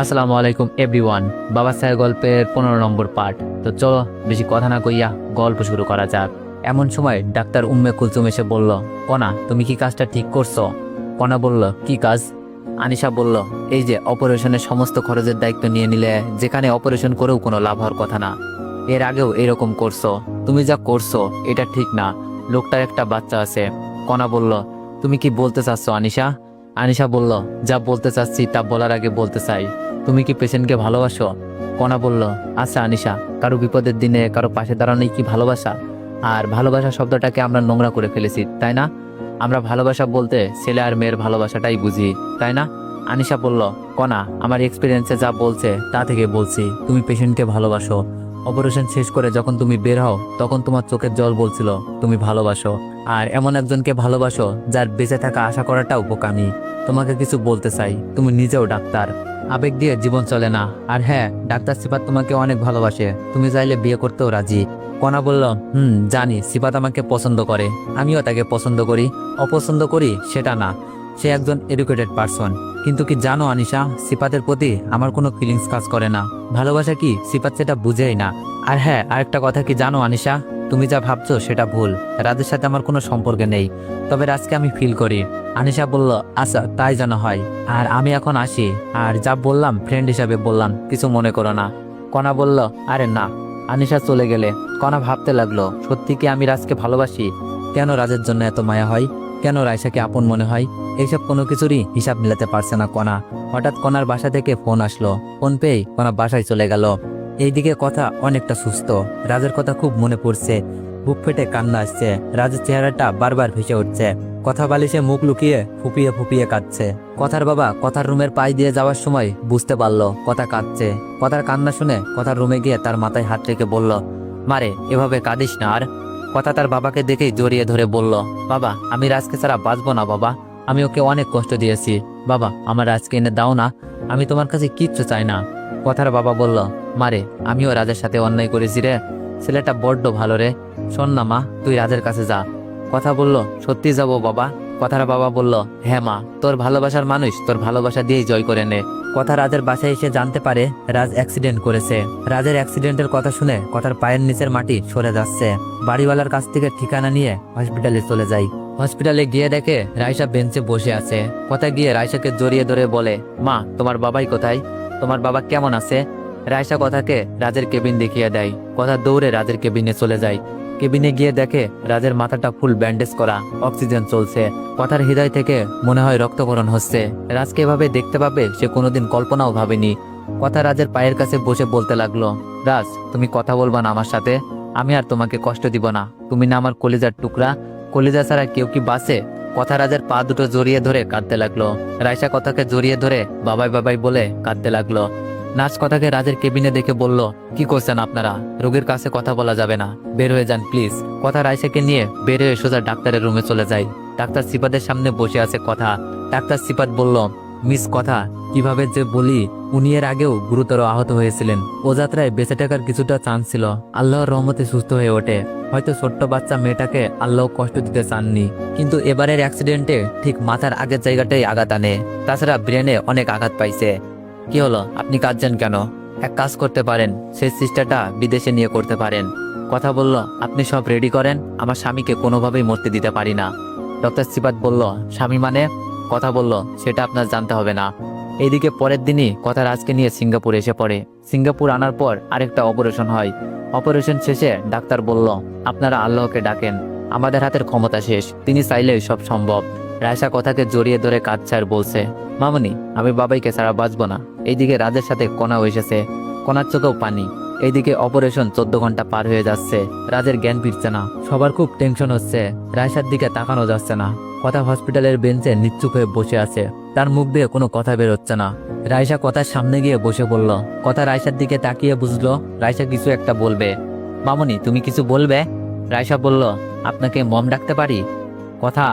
আসসালামু আলাইকুম এভরিওয়ান। বাবা স্যার গল্পের 15 নম্বর পার্ট। তো চলো বেশি কথা না কইয়া গল্প শুরু করা যাক। এমন সময় ডাক্তার উম্মে কুলসুম এসে বলল, কণা তুমি কি কাজটা ঠিক করছো? কণা বলল, কি কাজ? আনিশা বলল, এই যে অপারেশনের সমস্ত খরচের দায়িত্ব নিয়ে নিলে, যেখানে অপারেশন করেও কোনো লাভ হওয়ার কথা না। এর আগেও এরকম করছো, তুমি যা করছো এটা ঠিক না। লোকটার একটা বাচ্চা আছে। কণা বলল, তুমি কি বলতে চাচ্ছ আনিশা? আনিশা বলল, যা বলতে চাচ্ছি তা বলার আগে বলতে চাই, তুমি কি পেশেন্টকে ভালোবাসো? কণা বলল, আচ্ছা আনিশা, কারো বিপদের দিনে কারো পাশে দাঁড়ানোই কি ভালোবাসা? আর ভালোবাসা শব্দটাকে আমরা নোংরা করে ফেলেছি, তাই না? আমরা ভালোবাসা বলতে ছেলে আর মেয়ের ভালোবাসাটাই বুঝি, তাই না? আনিশা বলল, কণা আমার এক্সপিরিয়েন্সে যা বলছে তা থেকে বলছি, তুমি পেশেন্টকে ভালোবাসো। অপারেশন শেষ করে যখন তুমি বের হও তখন তোমার চোখের জল বলছিল তুমি ভালোবাসো। আর এমন একজনকে ভালোবাসো যার বেঁচে থাকা আশা করাটাও বোকামি। তোমাকে কিছু বলতে চাই, তুমি নিজেও ডাক্তার, আবেগ দিয়ে জীবন চলে না। আর হ্যাঁ, ডাক্তার সিফাত তোমাকে অনেক ভালোবাসে, তুমি চাইলে বিয়ে করতেও রাজি। কণা বলল, জানি সিফাত আমাকে পছন্দ করে, আমিও তাকে পছন্দ করি। অপছন্দ করি সেটা না, সে একজন এডুকেটেড পারসন। কিন্তু কি জানো আনিশা, সিফাতের প্রতি আমার কোনো ফিলিংস কাজ করে না। ভালোবাসা কি সিফাত সেটা বুঝেই না। আর হ্যাঁ, আরেকটা কথা কি জানো আনিশা, তুমি যা ভাবছো সেটা ভুল। রাজের সাথে আমার কোনো সম্পর্ক নেই, তবে রাজকে আমি ফিল করি। আনিশা বলল, আচ্ছা তাই যেন হয়। আর আমি এখন আসি, আর যা বললাম ফ্রেন্ড হিসাবে বললাম, কিছু মনে করো না। কণা বলল, আরে না। আনিশা চলে গেলে কণা ভাবতে লাগলো, সত্যি কি আমি রাজকে ভালোবাসি? কেন রাজের জন্য এত মায়া হয়? কেন রাইসাকে আপন মনে হয়? এইসব কোনো কিছুরই হিসাব মিলাতে পারছে না কণা। হঠাৎ কণার বাসা থেকে ফোন আসলো। ফোন পেয়েই কণা বাসায় চলে গেল। এইদিকে কথা অনেকটা সুস্থ, রাজের কথা খুব মনে পড়ছে। বুক ফেটে কান্না আসছে, রাজের চেহারাটা বারবার ভেসে উঠছে। কথা বালিশে মুখ লুকিয়ে ফুপিয়ে ফুপিয়ে কাঁদছে। কথার বাবা কথার রুমের পাশ দিয়ে যাওয়ার সময় বুঝতে পারলো কথা কাঁদছে। কথার কান্না শুনে কথার রুমে গিয়ে তার মাথায় হাত রেখে বলল, মারে এভাবে কাঁদিস না আর। কথা তার বাবাকে দেখেই জড়িয়ে ধরে বলল, বাবা আমি রাজকে ছাড়া বাঁচবো না বাবা, আমি ওকে অনেক কষ্ট দিয়েছি। বাবা আমার রাজকে এনে দাও না, আমি তোমার কাছে কিচ্ছু চাই না। কথার বাবা বলল, মারে আমিও রাজের সাথে অন্যায় করেছি রে, ছেলেটা বড্ড ভালো রে। শোন না মা, তুই রাজের কাছে যা। কথা বলল, সত্যি যাবো বাবা? কথার বাবা বলল, হ্যাঁ মা, তোর ভালোবাসার মানুষ তোর ভালোবাসা দিয়েই জয় করে নে। কথা রাজের বাসায় এসে জানতে পারে রাজ অ্যাক্সিডেন্ট করেছে। রাজের অ্যাক্সিডেন্টের কথা শুনে কথার পায়ের নিচের মাটি সরে যাচ্ছে। বাড়িওয়ালার কাছ থেকে ঠিকানা নিয়ে হসপিটালে চলে যায়। হসপিটালে গিয়ে দেখে রাইসা বেঞ্চে বসে আছে। কথা গিয়ে রাইসাকে জড়িয়ে ধরে বলে, মা তোমার বাবাই কোথায়? তোমার বাবা কেমন আছে? রাইসা কথাকে রাজের কেবিন দেখিয়ে দেয়। কথা দৌড়ে রাজের কেবিনে চলে যায়। কেবিনে গিয়ে দেখে রাজের মাথাটা ফুল ব্যান্ডেজ করা, অক্সিজেন চলছে। কথার হৃদয় থেকে মনে হয় রক্তক্ষরণ হচ্ছে। রাজকে এভাবে দেখতে পাবে সে কোনোদিন কল্পনাও ভাবেনি। কথা রাজের পায়ের কাছে বসে বলতে লাগলো, রাজ তুমি কথা বলবা না আমার সাথে? আমি আর তোমাকে কষ্ট দিব না, তুমি না আমার কলিজার টুকরা? কলিজা ছাড়া কেউ কি বাঁচে? কথা রাজের পা দুটো জড়িয়ে ধরে কাঁদতে লাগলো। রাইসা কথাকে জড়িয়ে ধরে বাবাই বাবাই বলে কাঁদতে লাগলো। নার্স কথাকে রাজের কেবিনে দেখে বলল, কি করছেন আপনারা? রোগীর কাছে কথা বলা যাবে না, বের হয়ে যান প্লিজ। কথা রাইসাকে নিয়ে বের হয়ে সোজা ডাক্তারের রুমে চলে যায়। ডাক্তার সিপাতের সামনে বসে আছে কথা। ডাক্তার সিপাত বলল, মিস কথা, কিভাবে যে বলি, উনি এর আগেও গুরুতর আহত হয়েছিলেন। ও যাত্রায় বেঁচে থাকার কিছুটা চান্স ছিল, আল্লাহর রহমতে সুস্থ হয়ে ওঠে। হয়তো ছোট্ট বাচ্চা মেয়েটাকে আল্লাহ কষ্ট দিতে চাননি, কিন্তু এবারের অ্যাক্সিডেন্টে ঠিক মাথার আগের জায়গাটাই আঘাত আনে। তাছাড়া ব্রেনে অনেক আঘাত পাইছে। কি হলো, আপনি কাঁদছেন কেন? এক কাজ করতে পারেন, সেই সিস্টারটা বিদেশে নিয়ে করতে পারেন। কথা বলল, আপনি সব রেডি করেন, আমার স্বামীকে কোনোভাবেই মরতে দিতে পারি না। ডক্টর সিবাত বলল, স্বামী মানে? কথা বলল, সেটা আপনার জানতে হবে না। এইদিকে পরের দিনই কথা রাজকে নিয়ে সিঙ্গাপুর এসে পড়ে। সিঙ্গাপুর আনার পর আরেকটা অপারেশন হয়। অপারেশন শেষে ডাক্তার বলল, আপনারা আল্লাহকে ডাকেন, আমাদের হাতের ক্ষমতা শেষ, তিনি চাইলেই সব সম্ভব। রায়সা কথাকে জড়িয়ে ধরে কাঁদছে আর বলছে, মামনি আমি বাবাইকে ছাড়া বাঁচবো না। এইদিকে রাজের সাথে কণাও এসেছে, কণার চোখেও পানি। এইদিকে অপারেশন 14 ঘন্টা পার হয়ে যাচ্ছে, রাজের জ্ঞান ফিরছে না। সবার খুব টেনশন হচ্ছে, রায়সার দিকে তাকানো যাচ্ছে না। কথা হসপিটালের বেঞ্চে নিশ্চুপ হয়ে বসে আছে, তার মুখ দিয়ে কোনো কথা বের হচ্ছে না। রায়সা কথার সামনে গিয়ে বসে পড়ল। কথা রায়সার দিকে তাকিয়ে বুঝলো রায়সা কিছু একটা বলবে। মামনি তুমি কিছু বলবে? রায়সা বলল, আপনাকে মম ডাকতে পারি? কথা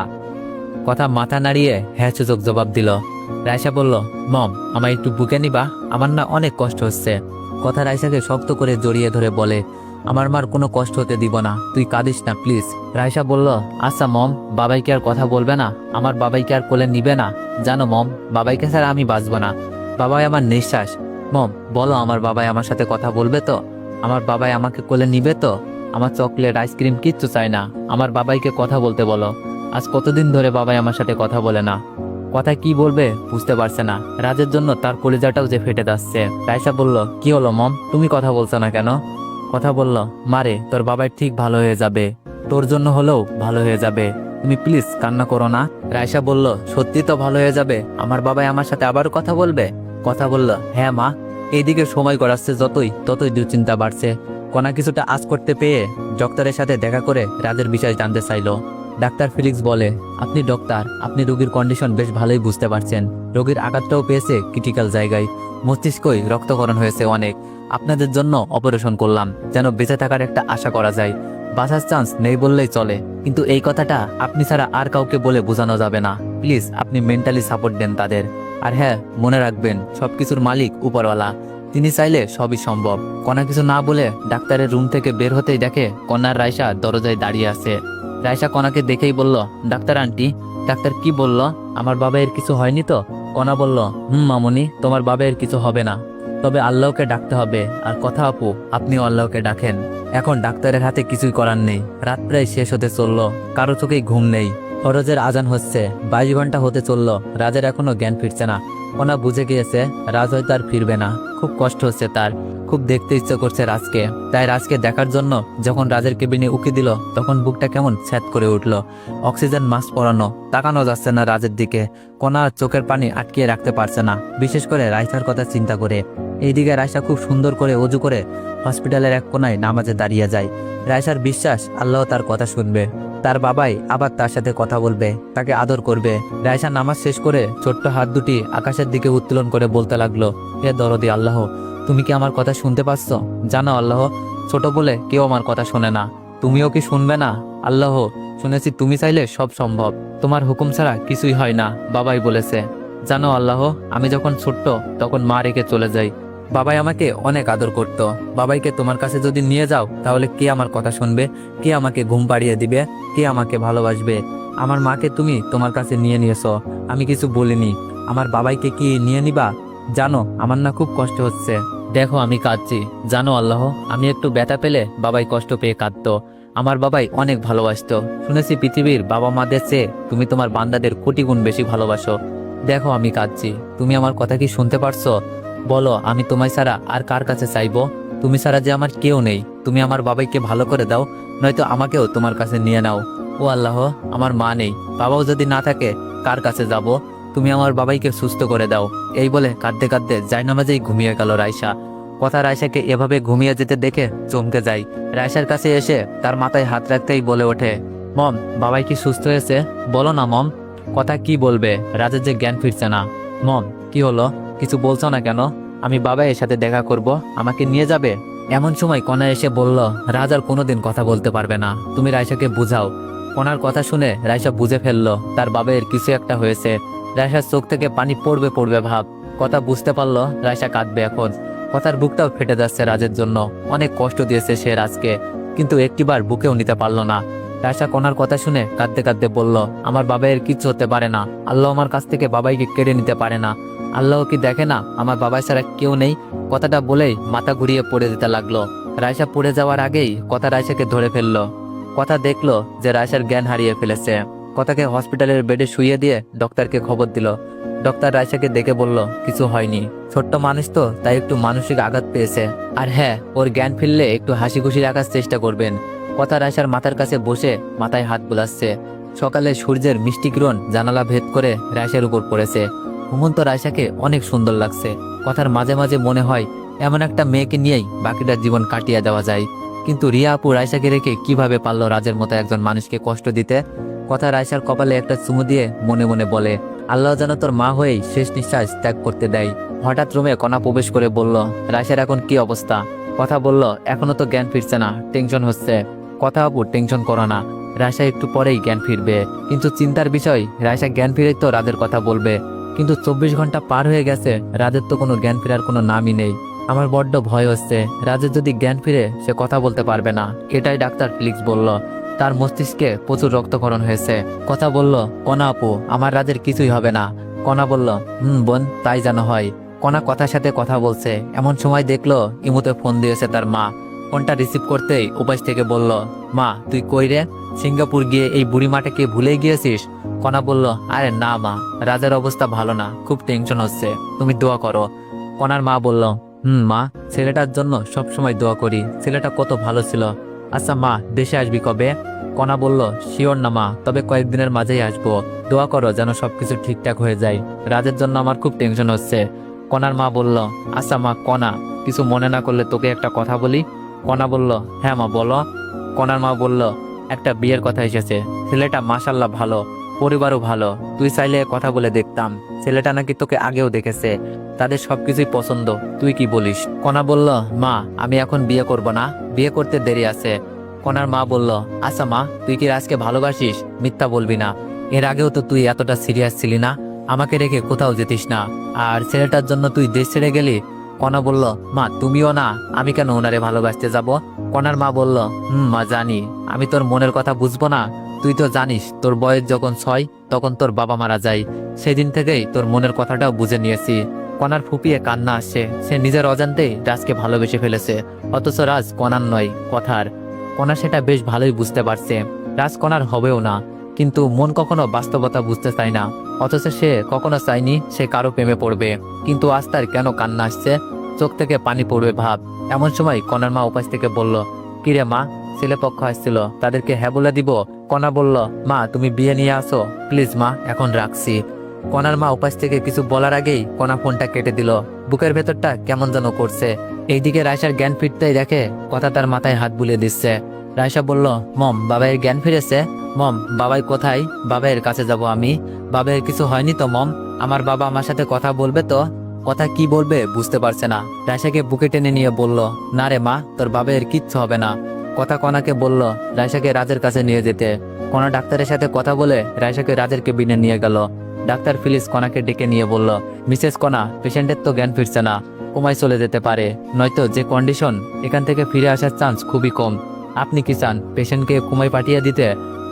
কথা মাথা নাড়িয়ে হ্যাঁ সূচক জবাব দিল। রায়সা বলল, মম আমায় একটু বুকে নিবা, আমার না অনেক কষ্ট হচ্ছে। কথা রায়সাকে শক্ত করে জড়িয়ে ধরে বলে, আমার মার কোনো কষ্ট হতে দিব না, তুই কাঁদিস না প্লিজ। রায়সা বলল, আচ্ছা মম, বাবাইকে আর কথা বলবে না? আমার বাবাইকে আর কোলে নিবে না? জানো মম, বাবাইকে ছাড়া আমি বাঁচবো না। বাবাই আমার নিঃশ্বাস। মম, বলো আমার বাবাই আমার সাথে কথা বলবে তো? আমার বাবাই আমাকে কোলে নিবে তো? আমার চকলেট আইসক্রিম কিচ্ছু চাই না, আমার বাবাইকে কথা বলতে বলো। আজ কতদিন ধরে বাবাই আমার সাথে কথা বলে না। কথা কি বলবে বুঝতে পারছে না। রাজের জন্য তার কলিজাটাও যে ফেটে যাচ্ছে। রাইসা বলল, কি হলো মম, তুমি কথা বলছো না কেন? কথা বলল, মারে তোর বাবাই ঠিক ভালো হয়ে যাবে, তোর জন্য হলেও ভালো হয়ে যাবে, তুমি প্লিজ কান্না করো না। রাইসা বলল, সত্যি তো ভালো হয়ে যাবে? আমার বাবাই আমার সাথে আবার কথা বলবে? কথা বলল, হ্যাঁ মা। এইদিকে সময় গড়াচ্ছে যতই ততই দুশ্চিন্তা বাড়ছে। কণা কিছুটা আঁচ করতে পেয়ে ডক্টরের সাথে দেখা করে রাজের বিষয় জানতে চাইলো। ডাক্তার ফিলিক্স বলে, আপনি ডক্টর, আপনি রোগীর কন্ডিশন বেশ ভালোই বুঝতে পারছেন। রোগীর আঘাতটাও পেয়েছে ক্রিটিক্যাল জায়গায়, মস্তিষ্কই রক্তকরণ হয়েছে অনেক। আপনাদের জন্য অপারেশন করলাম যেন বেঁচে থাকার একটা আশা করা যায়। বাঁচার চান্স নেই বললেই চলে, কিন্তু এই কথাটা আপনি ছাড়া আর কাউকে বলে বোঝানো যাবে না। প্লিজ আপনি মেন্টালি সাপোর্ট দেন তাদের। আর হ্যাঁ, মনে রাখবেন সবকিছুর মালিক উপরওয়ালা, তিনি চাইলে সবই সম্ভব। কণা কিছু না বলে ডাক্তারের রুম থেকে বের হতেই দেখে কন্যার রাইসা দরজায় দাঁড়িয়ে আছে। রাইসা কণাকে দেখেই বলল, ডাক্তার আন্টি। ডাক্তার কি বলল? আমার বাবাইয়ের কিছু হয়নি তো? কণা বলল, মামনি, তোমার বাবাইয়ের কিছু হবে না, তবে আল্লাহকে ডাকতে হবে। আর কথা আপু, আপনিও আল্লাহকে ডাকেন। এখন ডাক্তারের হাতে কিছুই করার নেই। রাত প্রায় শেষ হতে চললো, কারো চোখেই ঘুম নেই। ফরজের আজান হচ্ছে, 22 ঘন্টা হতে চললো, রাজের এখনো জ্ঞান ফিরছে না। কণা বুঝে গিয়েছে রাজ হয়তো আর ফিরবে না। খুব কষ্ট হচ্ছে তার, খুব দেখতে ইচ্ছে করছে রাজকে। তাই রাজকে দেখার জন্য যখন রাজের কেবিনে উকি দিল, তখন বুকটা কেমন ছ্যাদ করে উঠল। অক্সিজেন মাস্ক পরানো, তাকানো যাচ্ছে না রাজের দিকে। কণা চোখের পানি আটকিয়ে রাখতে পারছে না, বিশেষ করে রাইসার কথা চিন্তা করে। এইদিকে রাইসা খুব সুন্দর করে অজু করে হসপিটালের এক কোনায় নামাজে দাঁড়িয়ে যায়। রাইসার বিশ্বাস আল্লাহ তার কথা শুনবে, তার বাবাই আবার তার সাথে কথা বলবে, তাকে আদর করবে। রাইসা নামাজ শেষ করে ছোট্ট হাত দুটি আকাশের দিকে উত্তোলন করে বলতে লাগলো, হে দরদি আল্লাহ, তুমি কি আমার কথা শুনতে পাচ্ছ? জানো আল্লাহ, ছোট বলে কেউ আমার কথা শোনে না, তুমিও কি শুনবে না? আল্লাহ, শুনেছি তুমি চাইলে সব সম্ভব, তোমার হুকুম ছাড়া কিছুই হয় না, বাবাই বলেছে। জানো আল্লাহ, আমি যখন ছোট্ট তখন মা রেখে চলে যাই। বাবাই আমাকে অনেক আদর করত। বাবাইকে তোমার কাছে যদি নিয়ে যাও, তাহলে কে আমার কথা শুনবে? কে আমাকে ঘুম পাড়িয়ে দিবে? কে আমাকে ভালোবাসবে? আমার মাকে তুমি তোমার কাছে নিয়ে নিয়েছো, আমি কিছু বলিনি। আমার বাবাইকে কি নিয়ে নিবা? জানো আমার না খুব কষ্ট হচ্ছে, দেখো আমি কাঁদছি। জানো আল্লাহ, আমি একটু ব্যথা পেলে বাবাই কষ্ট পেয়ে কাঁদতো। আমার বাবাই অনেক ভালোবাসতো। শুনেছি পৃথিবীর বাবা মাদের চেয়ে তুমি তোমার বান্দাদের কোটি গুণ বেশি ভালোবাসো। দেখো আমি কাঁদছি, তুমি আমার কথা কি শুনতে পারছো? বলো, আমি তোমায় ছাড়া আর কার কাছে চাইবো? তুমি ছাড়া যে আমার কেউ নেই। তুমি আমার বাবাইকে ভালো করে দাও, নয়তো আমাকেও তোমার কাছে নিয়ে নাও। ও আল্লাহ, আমার মা নেই, বাবাও যদি না থাকে, কার কাছে যাব? তুমি আমার বাবাইকে সুস্থ করে দাও। এই বলে কাঁদতে কাঁদতে জায়নামাজেই ঘুমিয়ে গেল রাইসা। কথা রাইসাকে এভাবে ঘুমিয়ে যেতে দেখে চমকে যায়। রাইসার কাছে এসে তার মাথায় হাত রাখতেই বলে ওঠে, মম, বাবাই কি সুস্থ হয়েছে? বলো না মম। কথা কি বলবে, রাজের যে জ্ঞান ফিরছে না। মম, কি হলো, কিছু বলছো না কেন? আমি বাবাইয়ের সাথে দেখা করব, আমাকে নিয়ে যাবে? এমন সময় কণা এসে বলল, রাজ আর কোনোদিন কথা বলতে পারবে না, তুমি রাইসাকে বুঝাও। কণার কথা শুনে রাইসা বুঝে ফেললো তার বাবাইয়ের কিছু একটা হয়েছে। রাইসার চোখ থেকে পানি পড়বে পড়বে ভাব। কথা বুঝতে পারলো রাইসা কাঁদবে এখন। কথার বুকটাও ফেটে যাচ্ছে রাজের জন্য। অনেক কষ্ট দিয়েছে সে রাজকে, কিন্তু একটিবার বুকেও নিতে পারলো না। রাইসা কণার কথা শুনে কাঁদতে কাঁদতে বলল, আমার বাবাইয়ের কিচ্ছু হতে পারে না, আল্লাহ আমার কাছ থেকে বাবাইকে কেড়ে নিতে পারে না। আল্লাহ কি দেখে না আমার বাবাই ছাড়া কেউ নেই? কথাটা বলেই মাথা ঘুরিয়ে পড়ে যেতে লাগলো। রাইসা পড়ে যাওয়ার আগেই কথা রাইসাকে ধরে ফেললো। কথা দেখলো যে রাইসার জ্ঞান হারিয়ে ফেলেছে। কথাকে হসপিটালের বেডে শুইয়ে দিয়ে ডক্টরকে খবর দিল। ডক্টর রাইসাকে দেখে বলল, কিছু হয়নি, ছোট্ট মানুষ তো, তাই একটু মানসিক আঘাত পেয়েছে। আর হ্যাঁ, ওর জ্ঞান ফিরলে একটু হাসি খুশি রাখার চেষ্টা করবেন। কথা রাইসার মাথার কাছে বসে মাথায় হাত বুলাচ্ছে। সকালে সূর্যের মিষ্টি কিরণ জানালা ভেদ করে রাইসার উপর পড়েছে। ঘুমন্ত রাইসাকে অনেক সুন্দর লাগছে। কথার মাঝে মাঝে মনে হয় এমন একটা মেয়েকে নিয়েই বাকিটা জীবন কাটিয়ে দেওয়া যায়। কিন্তু রিয়া আপু রাইসাকে রেখে কিভাবে পারলো রাজের মতো একজন মানুষকে কষ্ট দিতে? কথা রাইসার কপালে একটা চুমু দিয়ে মনে মনে বলে, আল্লাহ যেন তোর মা হয়েই শেষ নিঃশ্বাস ত্যাগ করতে দেয়। হঠাৎ রুমে কণা প্রবেশ করে বলল, রাইসার এখন কি অবস্থা? কথা বলল, এখনো তো জ্ঞান ফিরছে না, টেনশন হচ্ছে। কথা আপু টেনশন করো না, রাইসা একটু পরেই জ্ঞান ফিরবে। কিন্তু চিন্তার বিষয়, রাইসা জ্ঞান ফিরেই তো রাজের কথা বলবে। কিন্তু 24 ঘন্টা পার হয়ে গেছে, রাজের তো কোনো জ্ঞান ফেরার কোনো নামই নেই। আমার বড্ড ভয় হচ্ছে, রাজের যদি জ্ঞান ফিরে সে কথা বলতে পারবে না। এটাই ডাক্তার ফিলিক্স বলল। তার মস্তিষ্কে প্রচুর রক্তক্ষরণ হয়েছে। কথা বলল, কণা আপু, আমার রাজের কিছুই হবে না। কণা বলল, বোন, তাই যেন হয়। কণা কথার সাথে কথা বলছে, এমন সময় দেখলো ইমুতে ফোন দিয়েছে তার মা। ফোনটা রিসিভ করতেই উপাস থেকে বলল, মা তুই কই রে? সিঙ্গাপুর গিয়ে এই বুড়ি মাটাকে ভুলে গিয়েছিস? কণা বলল, আরে না মা, রাজের অবস্থা ভালো না, খুব টেনশন হচ্ছে, তুমি দোয়া করো। কণার মা বলল, মা, ছেলেটার জন্য সবসময় দোয়া করি, ছেলেটা কত ভালো ছিল। আচ্ছা মা, দেশে আসবি কবে? কণা বলল, শিওর না মা, তবে কয়েকদিনের মাঝেই আসবো, দোয়া করো যেন সবকিছু ঠিকঠাক হয়ে যায়, রাজের জন্য আমার খুব টেনশন হচ্ছে। কণার মা বলল, আচ্ছা মা কণা, কিছু মনে না করলে তোকে একটা কথা বলি। কণা বলল, হ্যাঁ মা বলো। কণার মা বলল, একটা বিয়ের কথা এসেছে, ছেলেটা মাশাল্লাহ ভালো, পরিবারও ভালো, তুই চাইলে কথা বলে দেখতাম, ছেলেটা নাকি তোকে আগেও দেখেছে, তাদের সবকিছুই পছন্দ, তুই কি বলিস? কণা বলল, মা আমি এখন বিয়ে করব না, বিয়ে করতে দেরি আছে। কণার মা বলল, আচ্ছা মা, তুই কি রাজকে ভালোবাসিস? মিথ্যা বলবি না, এর আগেও তো তুই এতটা সিরিয়াস ছিলি না, আমাকে রেখে কোথাও যেতিস না, আর ছেলেটার জন্য তুই দেশ ছেড়ে গেলি। কণা বলল, মা তুমিও না, আমি কেন ওনারে ভালোবাসতে যাব? কণার মা বলল, মা জানি, আমি তোর মনের কথা বুঝবো না? তুই তো জানিস তোর বয়স যখন 6 তখন তোর বাবা মারা যায়, সেদিন থেকেই তোর মনের কথাটাও বুঝে নিয়েছি। কণার ফুপিয়ে কান্না আসছে, সে নিজের অজান্তেই রাজকে ভালোবেসে ফেলেছে, অথচ রাজ কণার নয়, কথার। কণা সেটা বেশ ভালোই বুঝতে পারছে, রাজ কণার হবেও না, কিন্তু মন কখনো বাস্তবতা বুঝতে চায় না, অথচ সে কখনো চায়নি সে কারো প্রেমে পড়বে। কিন্তু আজ তার কেন কান্না আসছে, চোখ থেকে পানি পড়বে ভাব। এমন সময় কণার মা উপাস থেকে বলল, কিরে মা, ছেলে পক্ষ আসছিল, তাদেরকে হ্যাঁ বলে দিব? কণা বলল, মা তুমি বিয়ে নিয়ে আসো প্লিজ মা, এখন রাখছি। কণার মা উপাস থেকে কিছু বলার আগেই কণা ফোনটা কেটে দিল, বুকের ভেতরটা কেমন যেন করছে। এইদিকে রায়সার জ্ঞান ফিরতেই দেখে কথা তার মাথায় হাত বুলিয়ে দিচ্ছে। রায়সা বলল, মম বাবাইয়ের জ্ঞান ফিরেছে? মম বাবাই কোথায়? বাবাইয়ের কাছে যাব আমি। বাবাইয়ের কিছু হয়নি তো মম? আমার বাবা আমার সাথে কথা বলবে তো? কথা কি বলবে বুঝতে পারছে না। রায়সাকে বুকে টেনে নিয়ে বলল, না রে মা, তোর বাবাইয়ের কিচ্ছু হবে না। কথা কণাকে বলল রায়সাকে রাজের কাছে নিয়ে যেতে। কণা ডাক্তারের সাথে কথা বলে রায়সাকে রাজের কেবিনে নিয়ে গেল। ডাক্তার ফিলিস কণাকে ডেকে নিয়ে বলল, মিসেস কণা, পেশেন্টের তো জ্ঞান ফিরছে না, কোমায় চলে যেতে পারে, নয়তো যে কন্ডিশন, এখান থেকে ফিরে আসার চান্স খুবই কম। আপনি কি চান পেশেন্টকে কোমায় পাঠিয়ে দিতে?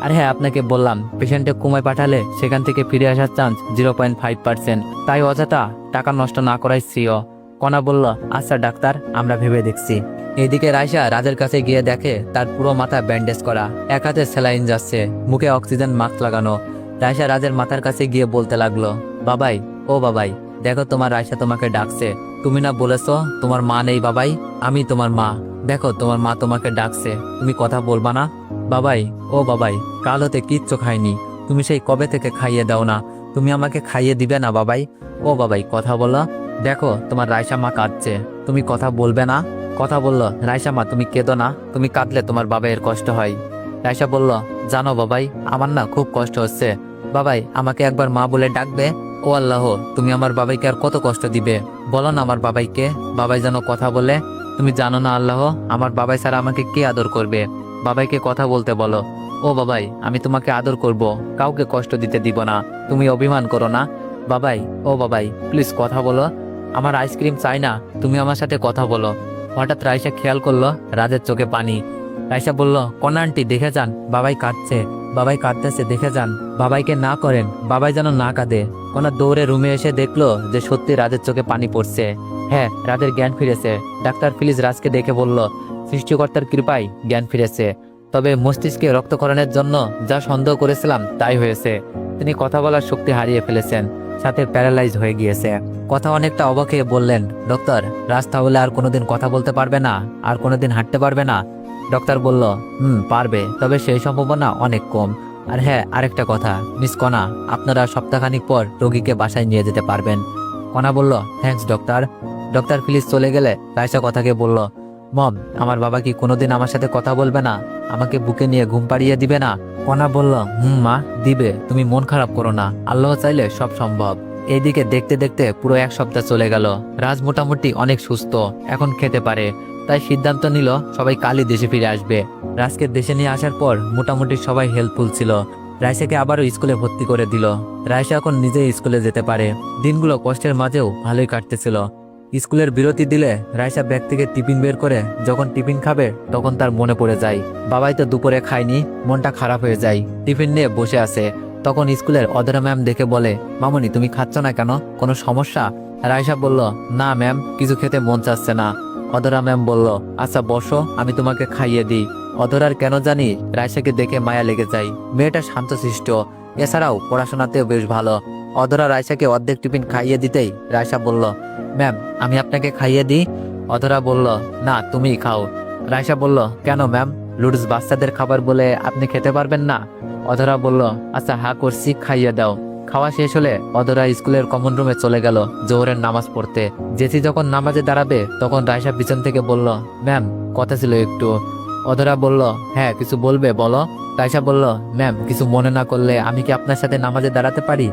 আর হ্যাঁ, আপনাকে বললাম পেশেন্টকে কোমায় পাঠালে সেখান থেকে ফিরে আসার চান্স 0.5%, তাই অযথা টাকা নষ্ট না করাই শ্রেয়। কণা বলল, আচ্ছা ডাক্তার, আমরা ভেবে দেখছি। এইদিকে রায়সা রাজের কাছে গিয়ে দেখে তার পুরো মাথা ব্যান্ডেজ করা, এক হাতে স্যালাইন যাচ্ছে, মুখে অক্সিজেন মাস্ক লাগানো। রায়সা রাজের মাথার কাছে গিয়ে বলতে লাগলো, বাবাই, ও বাবাই, দেখো তোমার রায়সা তোমাকে ডাকছে, তুমি না বলেছো তোমার মা নেই বাবাই, আমি তোমার মা, দেখো তোমার মা তোমাকে ডাকছে, তুমি কথা বলবা না? বাবাই, ও বাবাই, কাল হতে কিচ্ছু খাইনি, তুমি সেই কবে থেকে খাইয়ে দাও না, তুমি আমাকে খাইয়ে দিবে না বাবাই? ও বাবাই কথা বলো, দেখো তোমার রায়সা মা কাঁদছে, তুমি কথা বলবে না? কথা বলল, রায়সা মা তুমি কেঁদো না, তুমি কাঁদলে তোমার বাবাইয়ের কষ্ট হয়। রায়সা বলল, জানো বাবাই, আমার না খুব কষ্ট হচ্ছে, বাবাই আমাকে একবার মা বলে ডাকবে? ও আল্লাহ, তুমি আমার বাবাইকে আর কত কষ্ট দিবে, বলো না আমার বাবাইকে, বাবাই যেন কথা বলে। তুমি জানো না আল্লাহ, আমার বাবাই ছাড়া আমাকে কে আদর করবে, বাবাইকে কথা বলতে বলো। ও বাবাই, আমি তোমাকে আদর করব, কাউকে কষ্ট দিতে দিব না, তুমি অভিমান করো না। বাবাই, ও বাবাই প্লিজ কথা বলো, আমার আইসক্রিম চাই না, তুমি আমার সাথে কথা বলো। হঠাৎ রায়সা খেয়াল করলো রাজের চোখে পানি। রায়সা বলল, কণা আন্টি দেখে যান, বাবাই কাঁদছে, বাবাই কাঁদতেছে, দেখে যান, বাবাইকে না করেন, বাবাই যেন না কাঁদে। কণা দৌড়ে রুমে এসে দেখলো যে সত্যি রাজের চোখে পানি পড়ছে। হ্যাঁ, রাজের জ্ঞান ফিরেছে। ডাক্তার ফিলিস রাজকে দেখে বলল, সৃষ্টিকর্তার কৃপায় জ্ঞান ফিরেছে, তবে মস্তিষ্কে রক্তক্ষরণের জন্য যা সন্দেহ করেছিলাম তাই হয়েছে। তিনি কথা বলার শক্তি হারিয়ে ফেলেছেন, সাথে প্যারালাইজ হয়ে গিয়েছে। কথা অনেকটা অবাক হয়ে বললেন, ডক্টর, রাজ তাহলে আর কোনোদিন কথা বলতে পারবে না, আর কোনোদিন হাঁটতে পারবে না? ডক্টর বলল, পারবে, তবে সেই সম্ভাবনা অনেক কম। আর হ্যাঁ, আরেকটা কথা, মিস কণা, আপনারা সপ্তাহখানিক পর রোগীকে বাসায় নিয়ে যেতে পারবেন। কণা বলল, থ্যাঙ্কস ডক্টর। ডক্টর ফিলিস চলে গেলে রায়সা কথাকে বলল, মম, আমার বাবা কি কোনোদিন আমার সাথে কথা বলবে না, আমাকে বুকে নিয়ে ঘুম পাড়িয়ে দিবে না? কণা বলল, মা দিবে, তুমি মন খারাপ করো না, আল্লাহ চাইলে সব সম্ভব। এইদিকে দেখতে দেখতে পুরো 1 সপ্তাহ চলে গেল। রাজ মোটামুটি অনেক সুস্থ, এখন খেতে পারে, তাই সিদ্ধান্ত নিল সবাই কালই দেশে ফিরে আসবে। রাজকে দেশে নিয়ে আসার পর মোটামুটি সবাই হেল্পফুল ছিল। রায়সাকে আবারও স্কুলে ভর্তি করে দিল। রায়সা এখন নিজেই স্কুলে যেতে পারে। দিনগুলো কষ্টের মাঝেও ভালোই কাটতেছিল। স্কুলের বিরতি দিলে রায়সা ব্যাগ থেকে টিফিন বের করে যখন টিফিন খাবে তখন তার মনে পড়ে যায় বাবাই তো দুপুরে খায়নি, মনটা খারাপ হয়ে যায়। টিফিন নিয়ে বসে আছে, তখন স্কুলের অধরা ম্যাম দেখে বলে, মামনি তুমি খাচ্ছ না কেন, কোনো সমস্যা? রাইসা বলল, না ম্যাম, কিছু খেতে মন চাচ্ছে না। অধরা ম্যাম বলল, আচ্ছা বসো, আমি তোমাকে খাইয়ে দিই। অধরার কেন জানি রাইসাকে দেখে মায়া লেগে যায়। মেয়েটা শান্তশিষ্ট, এছাড়াও পড়াশোনাতেও বেশ ভালো। অধরা রাইসাকে অর্ধেক টিফিন খাইয়ে দিতেই রাইসা বলল, ম্যাম আমি আপনাকে খাইয়ে দিই। অধরা বলল, না তুমিই খাও। রাইসা বলল, কেন ম্যাম, লুডস বাচ্চাদের খাবার বলে আপনি খেতে পারবেন না? অধরা বলল, আচ্ছা হা করছি, খাইয়ে দাও। খাওয়া শেষ হলে অধরা স্কুলের কমন রুমে চলে গেল জোহরের নামাজ পড়তে। জেসি যখন নামাজে দাঁড়াবে তখন রাইসা পিছন থেকে বলল, ম্যাম কথা ছিল একটু। অধরা বলল, হ্যাঁ কিছু বলবে বলো। রাইসা বলল, ম্যাম কিছু মনে না করলে আমি কি আপনার সাথে নামাজে দাঁড়াতে পারি?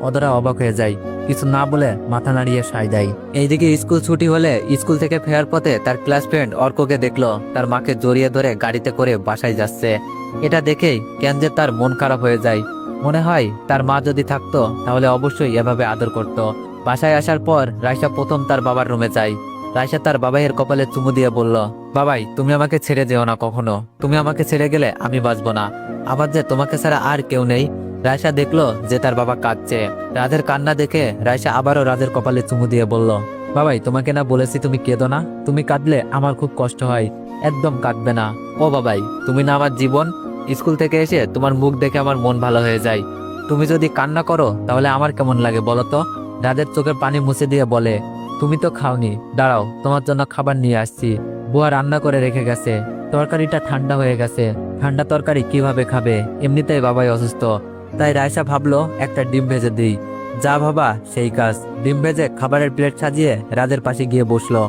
অধরা অবাক হয়ে যায়, কিছু না বলে মাথা নাড়িয়ে সায় দেয়। এইদিকে স্কুল ছুটি হলে স্কুল থেকে ফেরার পথে তার ক্লাস ফ্রেন্ড অর্ককে দেখলো তার মাকে জড়িয়ে ধরে গাড়িতে করে বাসায় যাচ্ছে। এটা দেখেই কেন যে তার মন খারাপ হয়ে যায়। মনে হয় তার মা যদি থাকতো তাহলে অবশ্যই এভাবে আদর করত। বাসায় আসার পর রাইসা প্রথম তার বাবার রুমে যায়। রাইসা তার বাবাইয়ের কপালে চুমু দিয়ে বলল, বাবাই তুমি আমাকে ছেড়ে যেও না কখনো, তুমি আমাকে ছেড়ে গেলে আমি বাঁচবো না। আবার যে তোমাকে ছাড়া আর কেউ নেই। রাইসা দেখলো যে তার বাবা কাঁদছে। রাজের কান্না দেখে রাইসা আবারও রাজের কপালে চুমু দিয়ে বলল, বাবাই তোমাকে না বলেছি তুমি কেঁদো না, তুমি কাঁদলে আমার খুব কষ্ট হয়, একদম কাঁদবে না। ও বাবাই তুমি না আমার জীবন, স্কুল থেকে এসে তোমার মুখ দেখে আমার মন ভালো হয়ে যায়। তুমি যদি কান্না করো তাহলে আমার কেমন লাগে বলো তো? রাজের চোখের পানি মুছে দিয়ে বলে, তুমি তো খাওনি, দাঁড়াও তোমার জন্য খাবার নিয়ে আসছি। বুয়া রান্না করে রেখে গেছে, তরকারিটা ঠান্ডা হয়ে গেছে, ঠান্ডা তরকারি কিভাবে খাবে, এমনিতেই বাবাই অসুস্থ। তাই রায়সা ভাবলো একটা ডিম ভেজে দিই। যা ভাবা সেই কাজ, ডিম ভেজে খাবারের প্লেট সাজিয়ে রাজের পাশে গিয়ে বসলো।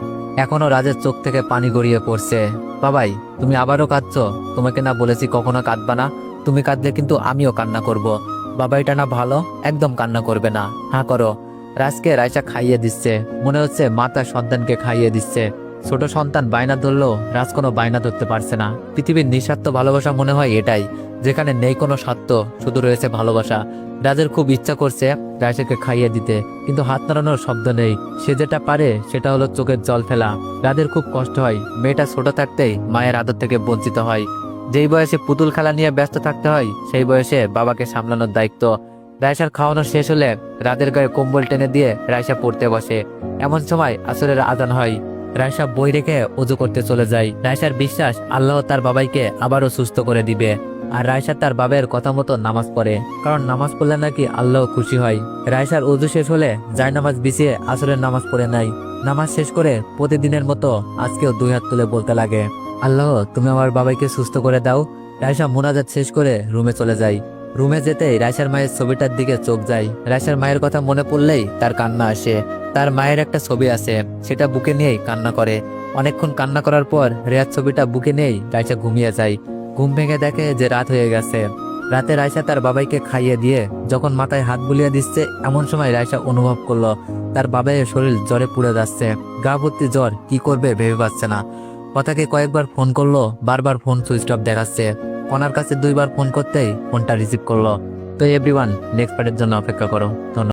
এখনো রাজের চোখ থেকে পানি গড়িয়ে পড়ছে। বাবাই তুমি আবারও কাঁদছো, তোমাকে না বলেছি কখনো কাঁদবা না? তুমি কাঁদলে কিন্তু আমিও কান্না করব। বাবাইটা না ভালো, একদম কান্না করবে না, হ্যাঁ করো। রাজকে রায়সা খাইয়ে দিচ্ছে, মনে হচ্ছে মা তার সন্তানকে খাইয়ে দিচ্ছে। ছোট সন্তান বায়না ধরলেও রাজ কোনো বায়না ধরতে পারছে না। পৃথিবীর নিঃস্বার্থ ভালোবাসা মনে হয় এটাই, যেখানে নেই কোনো স্বার্থ, শুধু রয়েছে ভালোবাসা। রাজের খুব ইচ্ছা করছে রায়সাকে খাইয়ে দিতে, কিন্তু হাত নাড়ানোর শব্দ নেই। সে যেটা পারে সেটা হলো চোখের জল ফেলা। রাজের খুব কষ্ট হয়, মেয়েটা ছোট থাকতেই মায়ের আদর থেকে বঞ্চিত হয়। যেই বয়সে পুতুল খেলা নিয়ে ব্যস্ত থাকতে হয় সেই বয়সে বাবাকে সামলানোর দায়িত্ব। রায়সার খাওয়ানো শেষ হলে রাজের গায়ে কম্বল টেনে দিয়ে রায়সা পড়তে বসে। এমন সময় আসরের আজান হয়। রায়সা বই রেখে উজু করতে চলে যায়। রায়সার বিশ্বাস আল্লাহ তার বাবাইকে আবারও সুস্থ করে দিবে। আর রায়সা তার বাবার কথা মতো নামাজ পড়ে, কারণ নামাজ পড়লে নাকি আল্লাহ খুশি হয়। রায়সার উজু শেষ হলে জায়নামাজ বিছিয়ে আসরের নামাজ পড়ে নাই। নামাজ শেষ করে প্রতিদিনের মতো আজকেও দুই হাত তুলে বলতে লাগে, আল্লাহ তুমি আমার বাবাইকে সুস্থ করে দাও। রায়সা মুনাজাত শেষ করে রুমে চলে যায়। রুমে যেতেই রায়সার মায়ের ছবিটার দিকে চোখ যায়। রায়সার মায়ের কথা মনে পড়লেই তার কান্না আসে। তার মায়ের একটা ছবি আছে, সেটা বুকে নিয়েই কান্না করে। অনেকক্ষণ কান্না করার পর রেয়ার ছবিটা বুকে নিয়েই রায়সা ঘুমিয়ে যায়। ঘুম ভেঙে দেখে যে রাত হয়ে গেছে। রাতে রায়সা তার বাবাইকে খাইয়ে দিয়ে যখন মাথায় হাত বুলিয়ে দিচ্ছে, এমন সময় রায়সা অনুভব করলো তার বাবাইয়ের শরীর জ্বরে পুড়ে যাচ্ছে। গা ভর্তি জ্বর, কি করবে ভেবে পাচ্ছে না। কথাকে কয়েকবার ফোন করলো, বারবার ফোন সুইচ অফ দেখাচ্ছে। কনার কাছে দুইবার ফোন করতেই ফোনটা রিসিভ করলো। তো এভরিওয়ান, নেক্সট পার্টের জন্য অপেক্ষা করো। ধন্যবাদ।